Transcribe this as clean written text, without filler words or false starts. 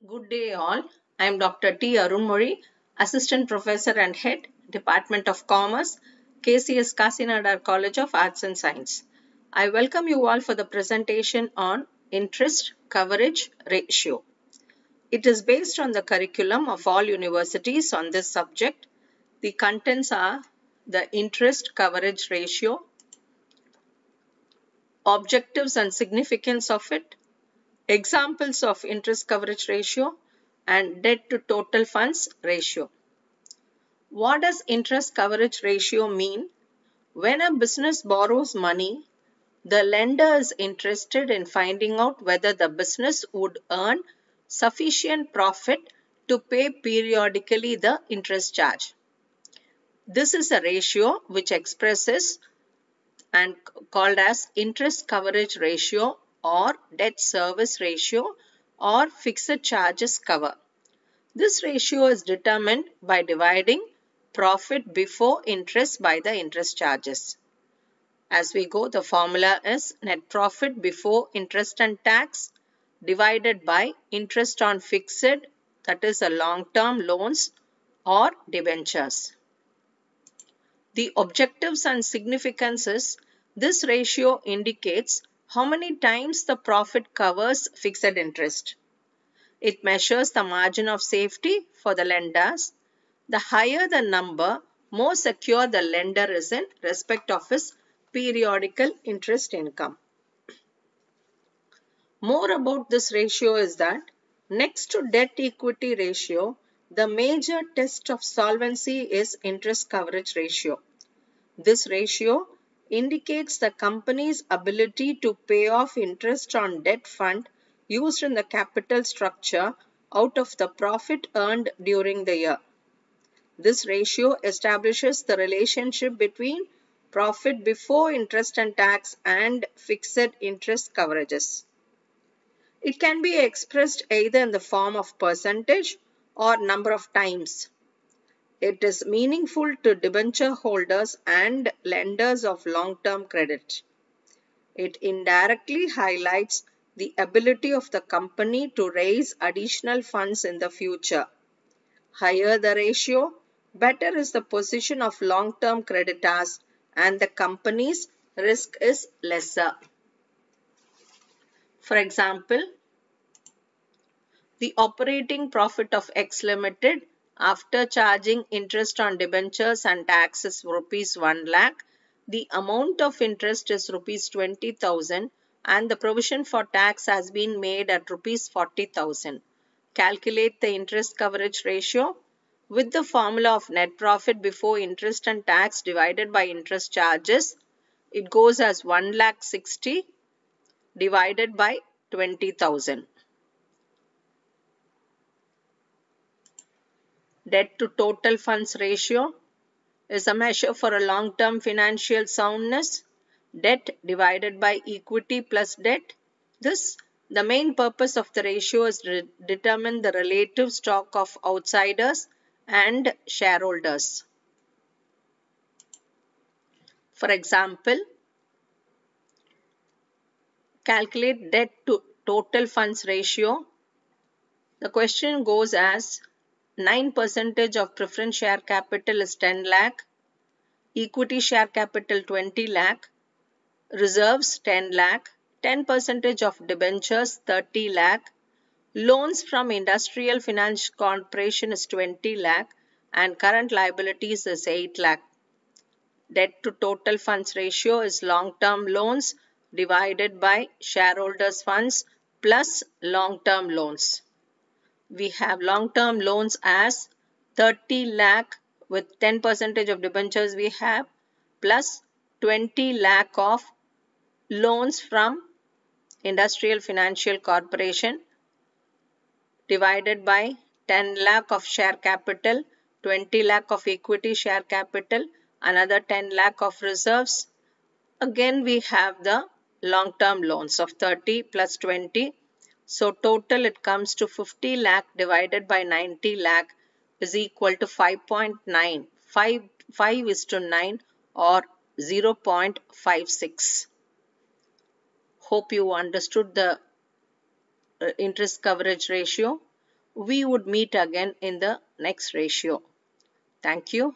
Good day all. I am Dr. T. Arunmozhi, Assistant Professor and Head, Department of Commerce, KCS Kasinadar College of Arts and Science. I welcome you all for the presentation on interest coverage ratio. It is based on the curriculum of all universities on this subject. The contents are the interest coverage ratio, objectives and significance of it, examples of interest coverage ratio, and debt to total funds ratio. What does interest coverage ratio mean? When a business borrows money, the lender is interested in finding out whether the business would earn sufficient profit to pay periodically the interest charge. This is a ratio which expresses and called as interest coverage ratio or debt service ratio or fixed charges cover. This ratio is determined by dividing profit before interest by the interest charges. As we go, the formula is net profit before interest and tax divided by interest on fixed, that is a long-term loans or debentures. The objectives and significances, this ratio indicates how many times the profit covers fixed interest. It measures the margin of safety for the lenders. The higher the number, more secure the lender is in respect of his periodical interest income. More about this ratio is that next to debt equity ratio, the major test of solvency is interest coverage ratio. This ratio indicates the company's ability to pay off interest on debt fund used in the capital structure out of the profit earned during the year. This ratio establishes the relationship between profit before interest and tax and fixed interest coverages. It can be expressed either in the form of percentage or number of times. It is meaningful to debenture holders and lenders of long-term credit. It indirectly highlights the ability of the company to raise additional funds in the future. Higher the ratio, better is the position of long-term creditors and the company's risk is lesser. For example, the operating profit of X Limited after charging interest on debentures and tax is rupees 1 lakh. The amount of interest is rupees 20,000 and the provision for tax has been made at rupees 40,000. Calculate the interest coverage ratio with the formula of net profit before interest and tax divided by interest charges. It goes as 1 lakh 60 divided by 20,000. Debt to total funds ratio is a measure for a long-term financial soundness. Debt divided by equity plus debt. The main purpose of the ratio is to determine the relative stock of outsiders and shareholders. For example, calculate debt to total funds ratio. The question goes as 9% of preference share capital is 10 lakh, equity share capital 20 lakh, reserves 10 lakh, 10% of debentures 30 lakh, loans from Industrial Finance Corporation is 20 lakh and current liabilities is 8 lakh. Debt to total funds ratio is long-term loans divided by shareholders' funds plus long-term loans. We have long-term loans as 30 lakh with 10% of debentures we have plus 20 lakh of loans from Industrial Financial Corporation divided by 10 lakh of share capital, 20 lakh of equity share capital, another 10 lakh of reserves. Again we have the long-term loans of 30 plus 20. So total it comes to 50 lakh divided by 90 lakh is equal to 5.9. 5 is to 9 or 0.56. Hope you understood the interest coverage ratio. we would meet again in the next ratio. Thank you.